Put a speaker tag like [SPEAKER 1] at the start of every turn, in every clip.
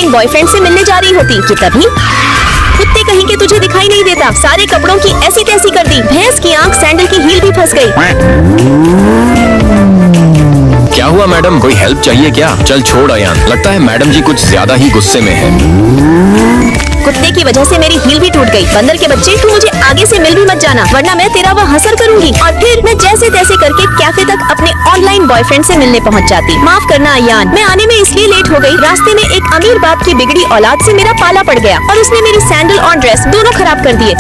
[SPEAKER 1] Online boyfriend से मिलने जा रही होती कि तभी कुत्ते कहीं के तुझे दिखाई नहीं देता। सारे कपड़ों की ऐसी तैसी कर दी। भैंस की आंख सैंडल की हील भी फंस गई।
[SPEAKER 2] क्या हुआ मैडम, कोई हेल्प चाहिए क्या? चल छोड़ अयान, लगता है मैडम जी कुछ ज्यादा ही गुस्से में है।
[SPEAKER 1] कुत्ते की वजह से मेरी हील भी टूट गई। बंदर के बच्चे, तू मुझे आगे से मिल भी मत जाना, वरना मैं तेरा वह हसर करूंगी। और फिर मैं जैसे तैसे करके कैफे तक अपने ऑनलाइन बॉयफ्रेंड से मिलने पहुंच जाती। माफ करना अयान, मैं आने में इसलिए लेट हो गई। रास्ते में एक अमीर बाप की बिगड़ी औलाद से मेरा पाला पड़ गया और उसने मेरी सैंडल और ड्रेस दोनों खराब कर दिए।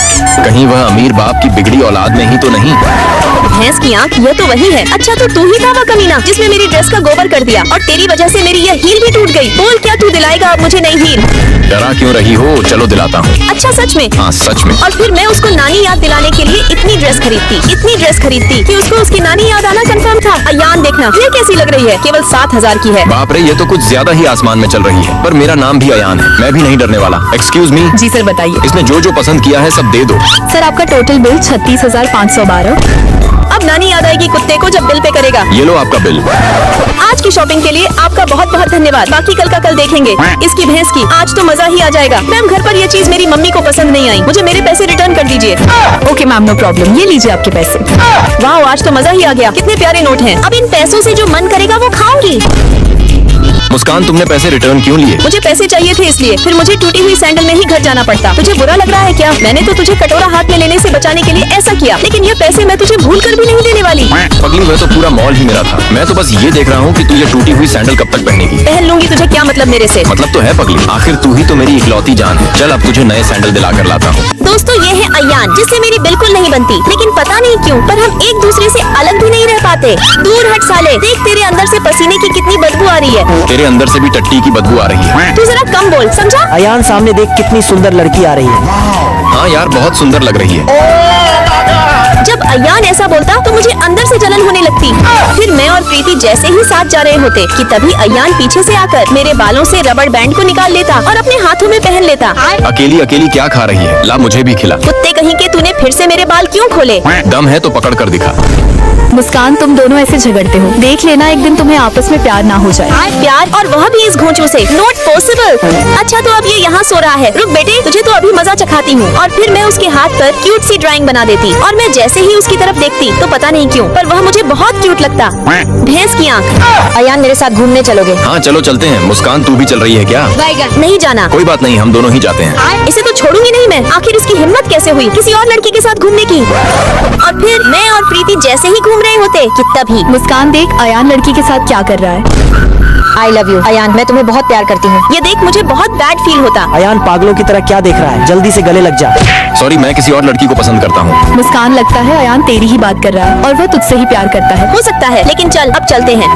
[SPEAKER 2] कहीं वह अमीर बाप की बिगड़ी औलाद में ही तो नहीं?
[SPEAKER 1] भैंस की आंख, यह तो वही है। अच्छा तो तू ही था वह कमीना जिसने मेरी ड्रेस का गोबर कर दिया और तेरी वजह से मेरी यह हील भी टूट गई। बोल, क्या तू दिलाएगा अब मुझे नई हील?
[SPEAKER 2] डरा क्यों रही हो, चलो दिलाता हूँ।
[SPEAKER 1] अच्छा सच में?
[SPEAKER 2] हाँ सच में।
[SPEAKER 1] और फिर मैं उसको नानी याद दिलाने के लिए इतनी ड्रेस खरीदती कि उसको उसकी नानी याद आना कंफर्म था। अयान देखना, ये कैसी लग रही है? केवल 7,000 की है।
[SPEAKER 2] बाप रे, ये तो कुछ ज्यादा ही आसमान में चल रही है। पर मेरा नाम भी अयान है, मैं भी नहीं डरने वाला। Excuse me.
[SPEAKER 3] जी सर बताइए।
[SPEAKER 2] इसने जो जो पसंद किया है सब दे दो।
[SPEAKER 3] सर आपका टोटल बिल 36,512।
[SPEAKER 1] अब नानी याद आएगी कुत्ते को जब बिल पे करेगा।
[SPEAKER 2] ये लो आपका बिल।
[SPEAKER 1] आज की शॉपिंग के लिए आपका बहुत बहुत धन्यवाद। बाकी कल का कल देखेंगे। इसकी भैंस की, आज तो मजा ही आ जाएगा। मैम, घर पर ये चीज मेरी मम्मी को पसंद नहीं आई, मुझे मेरे पैसे रिटर्न कर दीजिए।
[SPEAKER 3] ओके मैम, नो प्रॉब्लम, ये लीजिए आपके पैसे।
[SPEAKER 1] वाह, आज तो मजा ही आ गया। कितने प्यारे नोट हैं। अब इन पैसों से जो मन करेगा वो खाऊंगी।
[SPEAKER 2] मुस्कान, तुमने पैसे रिटर्न क्यों लिए?
[SPEAKER 1] मुझे पैसे चाहिए थे इसलिए। फिर मुझे टूटी हुई सैंडल में ही घर जाना पड़ता। तुझे बुरा लग रहा है क्या? मैंने तो तुझे कटोरा हाथ में लेने से बचाने के लिए ऐसा किया, लेकिन ये पैसे मैं तुझे भूल कर भी नहीं देने वाली।
[SPEAKER 2] पगली, वह तो पूरा मॉल ही मेरा था। मैं तो बस ये देख रहा हूँ कि तू ये टूटी हुई सैंडल कब तक पहनेगी।
[SPEAKER 1] पहन लूंगी, तुझे क्या मतलब मेरे से?
[SPEAKER 2] मतलब तो है पगली, आखिर तू ही तो मेरी इकलौती जान है। चल अब तुझे नए सैंडल दिला कर लाता हूँ।
[SPEAKER 1] दोस्तों, ये है अयान, जिससे मेरी बिल्कुल नहीं बनती, लेकिन पता नहीं क्यों पर हम एक दूसरे से अलग भी नहीं रह पाते। दूर हट साले, देख तेरे अंदर से पसीने की कितनी बदबू आ रही है।
[SPEAKER 2] तेरे अंदर से भी टट्टी की बदबू आ रही है।
[SPEAKER 1] तू जरा कम बोल, समझा?
[SPEAKER 4] अयान, सामने देख कितनी सुंदर लड़की आ रही है।
[SPEAKER 2] हाँ यार, बहुत सुंदर लग रही है।
[SPEAKER 1] जब अयान ऐसा बोलता तो मुझे अंदर से जलन होने लगती। फिर मैं और प्रीति जैसे ही साथ जा रहे होते कि तभी अयान पीछे से आकर मेरे बालों से रबड़ बैंड को निकाल लेता और अपने हाथों में पहन लेता।
[SPEAKER 2] अकेली अकेली क्या खा रही है? ला मुझे भी खिला।
[SPEAKER 1] कुत्ते कहीं के, तूने फिर से मेरे बाल क्यों खोले?
[SPEAKER 2] दम है तो पकड़ कर दिखा।
[SPEAKER 3] मुस्कान, तुम दोनों ऐसे झगड़ते हो, देख लेना एक दिन तुम्हें आपस में प्यार ना हो जाए।
[SPEAKER 1] प्यार, और वह भी इस घोंचू से? Not possible. अच्छा तो अब ये यहाँ सो रहा है। रुक बेटे, तुझे तो अभी मजा चखाती हूँ। और फिर मैं उसके हाथ पर क्यूट सी ड्राइंग बना देती और मैं जैसे ही उसकी तरफ देखती तो पता नहीं क्यों पर वह मुझे बहुत क्यूट लगता। भैंस की आंख। अयान, मेरे साथ घूमने चलोगे?
[SPEAKER 2] हाँ चलो चलते हैं। मुस्कान, तू भी चल रही है क्या?
[SPEAKER 1] नहीं जाना।
[SPEAKER 2] कोई बात नहीं, हम दोनों ही जाते हैं।
[SPEAKER 1] इसे तो छोड़ूंगी नहीं मैं। आखिर इसकी हिम्मत कैसे हुई किसी और लड़की के साथ घूमने की? और फिर मैं और प्रीति जैसे ही घूम रहे होते कि तभी
[SPEAKER 3] मुस्कान, देख अयान लड़की के साथ क्या कर रहा है।
[SPEAKER 1] आई लव यू अयान, मैं तुम्हें बहुत प्यार करती हूँ। ये देख, मुझे बहुत बैड फील होता।
[SPEAKER 4] अयान, पागलों की तरह क्या देख रहा है? जल्दी से गले लग जा।
[SPEAKER 2] सॉरी, मैं किसी और लड़की को पसंद करता हूँ।
[SPEAKER 3] मुस्कान, लगता है अयान तेरी ही बात कर रहा है और वह तुझसे ही प्यार करता है।
[SPEAKER 1] हो सकता है, लेकिन चल अब चलते हैं।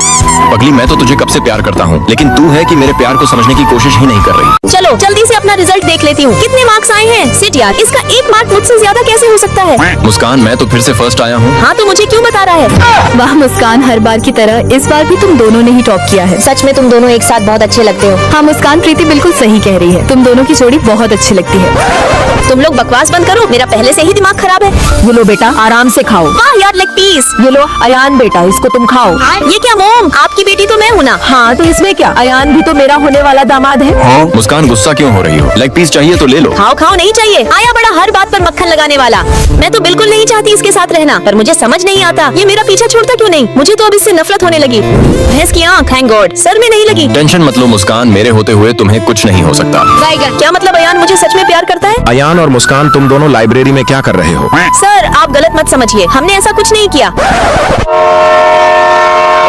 [SPEAKER 2] पगली, मैं तो तुझे कब से प्यार करता हूँ, लेकिन तू है कि मेरे प्यार को समझने की कोशिश ही नहीं कर रही।
[SPEAKER 1] चलो जल्दी से अपना रिजल्ट देख लेती हूँ। कितने मार्क्स आए हैं? सिट यार, इसका 1 मार्क मुझसे ज्यादा कैसे हो सकता है?
[SPEAKER 2] मुस्कान, मैं तो फिर से फर्स्ट आया हूँ।
[SPEAKER 1] हाँ तो मुझे क्यों बता रहा है?
[SPEAKER 3] वाह मुस्कान, हर बार की तरह इस बार भी तुम दोनों ने ही टॉप किया है।
[SPEAKER 1] सच में तुम दोनों एक साथ बहुत अच्छे लगते हो।
[SPEAKER 3] हाँ मुस्कान, प्रीति बिल्कुल सही कह रही है, तुम दोनों की जोड़ी बहुत अच्छी लगती है।
[SPEAKER 1] तुम लोग बकवास बंद करो, मेरा पहले से ही दिमाग खराब है।
[SPEAKER 4] ये लो बेटा, आराम से खाओ।
[SPEAKER 1] वाह यार, लेग पीस।
[SPEAKER 4] ये लो अयान बेटा, इसको तुम खाओ।
[SPEAKER 1] ये क्या मोम? आपकी बेटी तो मैं हूँ ना।
[SPEAKER 4] हाँ तो इसमें क्या, अयान भी तो मेरा होने वाला दामाद है।
[SPEAKER 2] मुस्कान, गुस्सा क्यों हो रही हो? लेग पीस चाहिए तो ले लो।
[SPEAKER 1] खाओ खाओ, नहीं चाहिए। आया बड़ा हर बात पर मक्खन लगाने वाला। मैं तो बिल्कुल नहीं चाहती इसके साथ रहना, पर मुझे समझ नहीं आता ये मेरा पीछा छोड़ता क्यों नहीं। मुझे तो अब इससे नफरत होने लगी। भैंस की आंख, थैंक गॉड सर में नहीं लगी।
[SPEAKER 2] टेंशन मत लो मुस्कान, मेरे होते हुए तुम्हें कुछ नहीं हो सकता।
[SPEAKER 1] क्या मतलब अयान मुझे सच में प्यार करता है?
[SPEAKER 2] अयान और मुस्कान, तुम दोनों लाइब्रेरी में क्या कर रहे हो?
[SPEAKER 1] सर आप गलत मत समझिए, हमने ऐसा कुछ नहीं किया।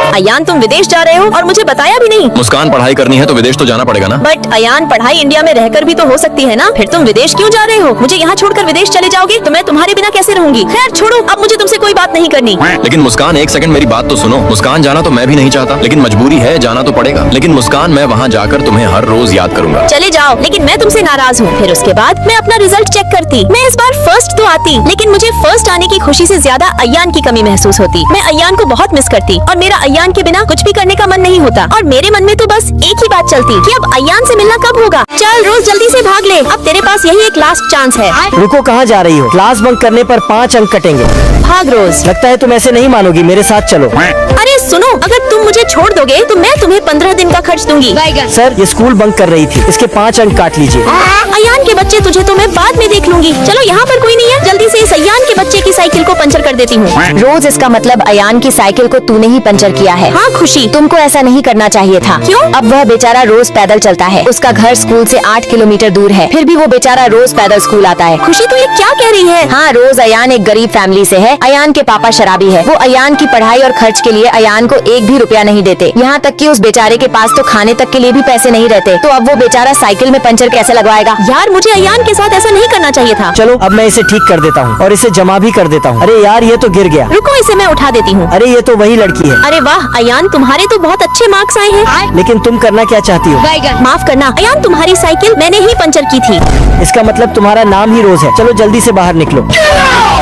[SPEAKER 1] अयान, तुम विदेश जा रहे हो और मुझे बताया भी नहीं।
[SPEAKER 2] मुस्कान, पढ़ाई करनी है तो विदेश तो जाना पड़ेगा ना।
[SPEAKER 1] बट अयान, पढ़ाई इंडिया में रहकर भी तो हो सकती है ना। फिर तुम विदेश क्यों जा रहे हो? मुझे यहाँ छोड़कर विदेश चले जाओगे तो मैं तुम्हारे बिना कैसे रहूंगी? खैर छोड़ो, अब मुझे तुमसे कोई बात नहीं करनी।
[SPEAKER 2] लेकिन मुस्कान, एक सेकंड मेरी बात तो सुनो। मुस्कान, जाना तो मैं भी नहीं चाहता, लेकिन मजबूरी है, जाना तो पड़ेगा। लेकिन मुस्कान, मैं वहाँ जाकर तुम्हें हर रोज याद करूंगा।
[SPEAKER 1] चले जाओ, लेकिन मैं तुमसे नाराज हूँ। फिर उसके बाद मैं अपना रिजल्ट चेक करती। मैं इस बार फर्स्ट तो आती, लेकिन मुझे फर्स्ट आने की खुशी से ज्यादा अयान की कमी महसूस होती। मैं अयान को बहुत मिस करती और मेरा अयान अयान के बिना कुछ भी करने का मन नहीं होता और मेरे मन में तो बस एक ही बात चलती कि अब अयान से मिलना कब होगा। चल रोज जल्दी से भाग ले, अब तेरे पास यही एक लास्ट चांस है।
[SPEAKER 5] रुको, कहाँ जा रही हो? क्लास बंक करने पर 5 अंक कटेंगे।
[SPEAKER 1] भाग रोज।
[SPEAKER 5] लगता है तुम ऐसे नहीं मानोगी, मेरे साथ चलो।
[SPEAKER 1] अरे सुनो, अगर तुम मुझे छोड़ दोगे तो मैं तुम्हें 15 दिन का खर्च दूंगी।
[SPEAKER 5] सर, ये स्कूल बंक कर रही थी, इसके 5 अंक काट लीजिए।
[SPEAKER 1] अयान के बच्चे, तुझे तो मैं बाद में देख लूंगी। चलो यहाँ पर कोई नहीं है, जल्दी से इस अयान के बच्चे की साइकिल को पंचर कर देती हूँ।
[SPEAKER 6] रोज, इसका मतलब अयान की साइकिल को तूने ही पंचर किया है।
[SPEAKER 1] हाँ खुशी,
[SPEAKER 6] तुमको ऐसा नहीं करना चाहिए था।
[SPEAKER 1] क्यों?
[SPEAKER 6] अब वह बेचारा रोज पैदल चलता है, उसका घर स्कूल से 8 किलोमीटर दूर है, फिर भी वो बेचारा रोज पैदल स्कूल आता है।
[SPEAKER 1] खुशी तू ये क्या कह रही है?
[SPEAKER 6] हाँ रोज, अयान एक गरीब फैमिली से है। अयान के पापा शराबी है। वो अयान की पढ़ाई और खर्च के लिए अयान को 1 भी रुपया नहीं देते। यहाँ तक कि उस बेचारे के पास तो खाने तक के लिए भी पैसे नहीं रहते। तो अब वो बेचारा साइकिल में पंचर कैसे लगवाएगा?
[SPEAKER 1] यार मुझे अयान के साथ ऐसा नहीं करना चाहिए था।
[SPEAKER 5] चलो, अब मैं इसे ठीक कर देता हूँ और इसे जमा भी कर देता हूँ। अरे यार, ये तो गिर गया।
[SPEAKER 1] रुको, इसे मैं उठा देती हूँ।
[SPEAKER 5] अरे ये तो वही लड़की है।
[SPEAKER 1] अरे वाह अयान, तुम्हारे तो बहुत अच्छे मार्क्स आए हैं।
[SPEAKER 5] लेकिन तुम करना क्या चाहती हो?
[SPEAKER 1] माफ करना अयान, तुम्हारी साइकिल मैंने ही पंचर की थी।
[SPEAKER 5] इसका मतलब तुम्हारा नाम ही रोज है। चलो जल्दी से बाहर निकलो।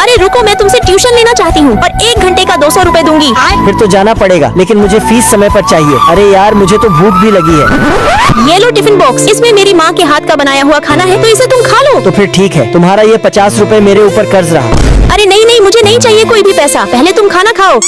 [SPEAKER 1] अरे रुको, मैं तुमसे ट्यूशन लेना चाहती हूँ और 1 घंटे का 200 रुपए दूंगी।
[SPEAKER 5] फिर तो जाना पड़ेगा, लेकिन मुझे फीस समय पर चाहिए। अरे यार, मुझे तो भूख भी लगी है।
[SPEAKER 1] ये लो टिफिन बॉक्स, इसमें मेरी माँ के हाथ का बनाया हुआ खाना है, तो इसे तुम खा लो।
[SPEAKER 5] तो फिर ठीक है, तुम्हारा ये 50 रुपए मेरे ऊपर कर्ज रहा।
[SPEAKER 1] अरे नहीं नहीं, मुझे नहीं चाहिए कोई भी पैसा, पहले तुम खाना खाओ।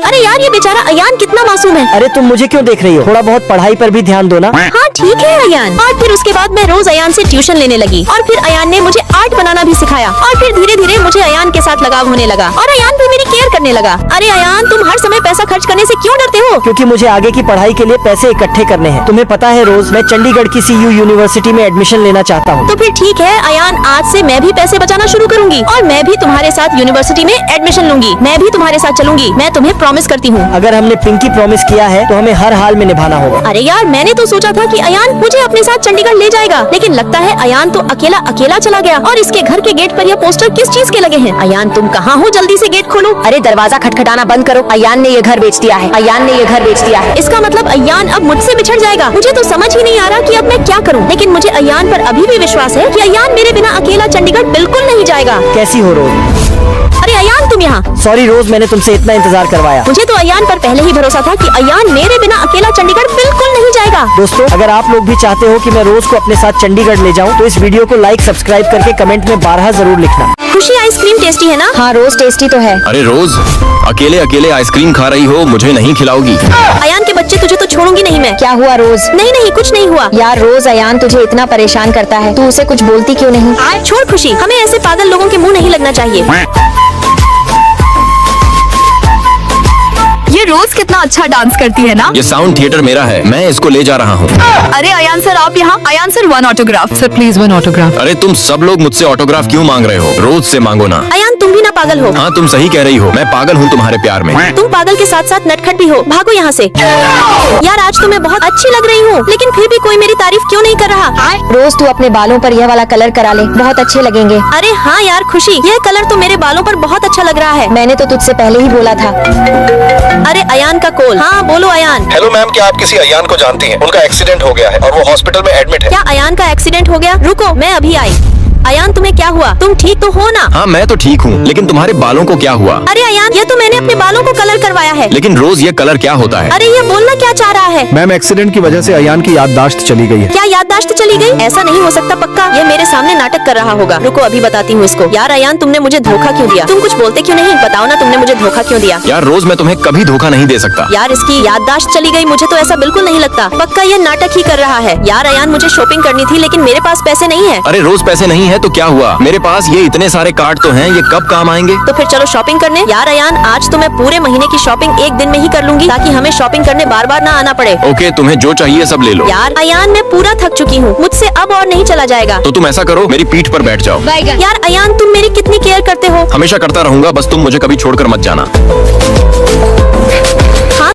[SPEAKER 1] अरे यार, ये बेचारा अयान कितना मासूम है।
[SPEAKER 5] अरे तुम मुझे क्यों देख रही हो? थोड़ा बहुत पढ़ाई पर भी ध्यान दो ना।
[SPEAKER 1] हाँ ठीक है अयान। और फिर उसके बाद मैं रोज अयान से ट्यूशन लेने लगी और फिर अयान ने मुझे आर्ट बनाना भी सिखाया और फिर धीरे धीरे मुझे अयान के साथ लगाव होने लगा और अयान भी मेरी केयर करने लगा। अरे अयान, तुम हर समय पैसा खर्च करने से क्यों डरते हो?
[SPEAKER 5] क्योंकि मुझे आगे की पढ़ाई के लिए पैसे इकट्ठे करने हैं। तुम्हें पता है रोज, मैं चंडीगढ़ की CU यूनिवर्सिटी में एडमिशन लेना चाहता हूँ।
[SPEAKER 1] तो फिर ठीक है अयान, आज से मैं भी पैसे बचाना शुरू करूंगी और मैं भी तुम्हारे साथ यूनिवर्सिटी में एडमिशन लूंगी। मैं भी तुम्हारे साथ चलूंगी, मैं तुम्हें प्रॉमिस करती हूँ।
[SPEAKER 5] अगर हमने पिंकी प्रॉमिस किया है तो हमें हर हाल में निभाना होगा।
[SPEAKER 1] अरे यार, मैंने तो सोचा था कि अयान मुझे अपने साथ चंडीगढ़ ले जाएगा, लेकिन लगता है अयान तो अकेला अकेला चला गया। और इसके घर के गेट पर यह पोस्टर किस चीज के लगे हैं? अयान तुम कहाँ हो? जल्दी से गेट खोलो।
[SPEAKER 6] अरे दरवाजा खटखटाना बंद करो। अयान ने ये घर बेच दिया है। अयान ने ये घर बेच दिया है।
[SPEAKER 1] इसका मतलब अयान अब मुझसे बिछड़ जाएगा। मुझे तो समझ ही नहीं आ रहा कि अब मैं क्या करूं, लेकिन मुझे अयान पर अभी भी विश्वास है कि अयान मेरे बिना अकेला चंडीगढ़ बिल्कुल नहीं जाएगा।
[SPEAKER 5] कैसी हो रोज?
[SPEAKER 1] अरे अयान, तुम यहाँ?
[SPEAKER 5] सॉरी रोज, मैंने तुमसे इतना इंतजार करवाया।
[SPEAKER 1] मुझे तो अयान पर पहले ही भरोसा था कि अयान मेरे बिना अकेला चंडीगढ़ बिल्कुल नहीं जाएगा।
[SPEAKER 5] दोस्तों, अगर आप लोग भी चाहते हो कि मैं रोज को अपने साथ चंडीगढ़ ले जाऊं, तो इस वीडियो को लाइक सब्सक्राइब करके कमेंट में 12 जरूर लिखना।
[SPEAKER 1] खुशी, आइसक्रीम टेस्टी है ना?
[SPEAKER 6] हाँ रोज, टेस्टी तो है।
[SPEAKER 2] अरे रोज, अकेले अकेले आइसक्रीम खा रही हो, मुझे नहीं खिलाओगी?
[SPEAKER 1] अयान के बच्चे, तुझे तो छोड़ूंगी नहीं मैं।
[SPEAKER 6] क्या हुआ रोज?
[SPEAKER 1] नहीं नहीं, कुछ नहीं हुआ।
[SPEAKER 6] यार रोज, अयान तुझे इतना परेशान करता है, तू उसे कुछ बोलती क्यों नहीं?
[SPEAKER 1] छोड़ खुशी, हमें ऐसे पागल लोगों के मुंह नहीं लगना चाहिए।
[SPEAKER 3] ये रोज कितना अच्छा डांस करती है ना।
[SPEAKER 2] ये साउंड थिएटर मेरा है, मैं इसको ले जा रहा हूँ।
[SPEAKER 3] अरे अयान सर, आप यहाँ। Ayaan sir, 1 autograph. Sir please 1 autograph.
[SPEAKER 2] अरे तुम सब लोग मुझसे ऑटोग्राफ क्यों मांग रहे हो? रोज से मांगो ना।
[SPEAKER 1] अयान, तुम भी ना पागल हो।
[SPEAKER 2] हाँ तुम सही कह रही हो, मैं पागल हूँ तुम्हारे प्यार में।
[SPEAKER 1] तुम पागल के साथ साथ नटखट भी हो। भागो यहाँ से। यार आज तो मैं बहुत अच्छी लग रही हूँ, लेकिन फिर भी कोई मेरी तारीफ क्यों नहीं कर रहा?
[SPEAKER 6] रोज, तू अपने बालों पर यह वाला कलर करा ले, बहुत अच्छे लगेंगे।
[SPEAKER 1] अरे हाँ यार खुशी, यह कलर तो मेरे बालों पर बहुत अच्छा लग रहा है।
[SPEAKER 6] मैंने तो तुझसे पहले ही बोला था।
[SPEAKER 1] अरे अयान का कॉल। हाँ बोलो अयान।
[SPEAKER 7] हेलो मैम, क्या आप किसी अयान को जानती हैं? उनका एक्सीडेंट हो गया है और वो हॉस्पिटल में एडमिट है।
[SPEAKER 1] क्या अयान का एक्सीडेंट हो गया? रुको, मैं अभी आई। अयान, तुम्हें क्या हुआ? तुम ठीक तो हो ना?
[SPEAKER 2] हाँ मैं तो ठीक हूँ, लेकिन तुम्हारे बालों को क्या हुआ?
[SPEAKER 1] अरे अयान, ये तो मैंने अपने बालों को कलर करवाया है।
[SPEAKER 2] लेकिन रोज ये कलर क्या होता है?
[SPEAKER 1] अरे ये बोलना क्या चाह रहा है?
[SPEAKER 8] मैम, एक्सीडेंट की वजह से अयान की याददाश्त चली गई है।
[SPEAKER 1] क्या याददाश्त चली गई? ऐसा नहीं हो सकता पक्का। ये मेरे सामने नाटक कर रहा होगा। रुको अभी बताती हूँ इसको। यार अयान, तुमने मुझे धोखा क्यों दिया? तुम कुछ बोलते क्यों नहीं? बताओ ना, तुमने मुझे धोखा क्यों दिया?
[SPEAKER 2] यार रोज, मैं तुम्हें कभी धोखा नहीं दे सकता।
[SPEAKER 1] यार इसकी याददाश्त चली गई, मुझे तो ऐसा बिल्कुल नहीं लगता। पक्का ये नाटक ही कर रहा है। यार अयान, मुझे शॉपिंग करनी थी, लेकिन मेरे पास पैसे नहीं है।
[SPEAKER 2] अरे रोज, पैसे नहीं है तो क्या हुआ? मेरे पास ये इतने सारे कार्ड तो हैं, ये कब काम आएंगे?
[SPEAKER 1] तो फिर चलो शॉपिंग करने। यार अयान, आज तो मैं पूरे महीने की शॉपिंग एक दिन में ही कर लूंगी, ताकि हमें शॉपिंग करने बार बार ना आना पड़े।
[SPEAKER 2] ओके, तुम्हें जो चाहिए सब ले लो।
[SPEAKER 1] यार अयान, मैं पूरा थक चुकी हूँ, मुझसे अब और नहीं चला जाएगा।
[SPEAKER 2] तो तुम ऐसा करो, मेरी पीठ पर बैठ जाओ।
[SPEAKER 1] यार अयान, तुम मेरी कितनी केयर करते हो।
[SPEAKER 2] हमेशा करता रहूंगा, बस तुम मुझे कभी छोड़कर मत जाना।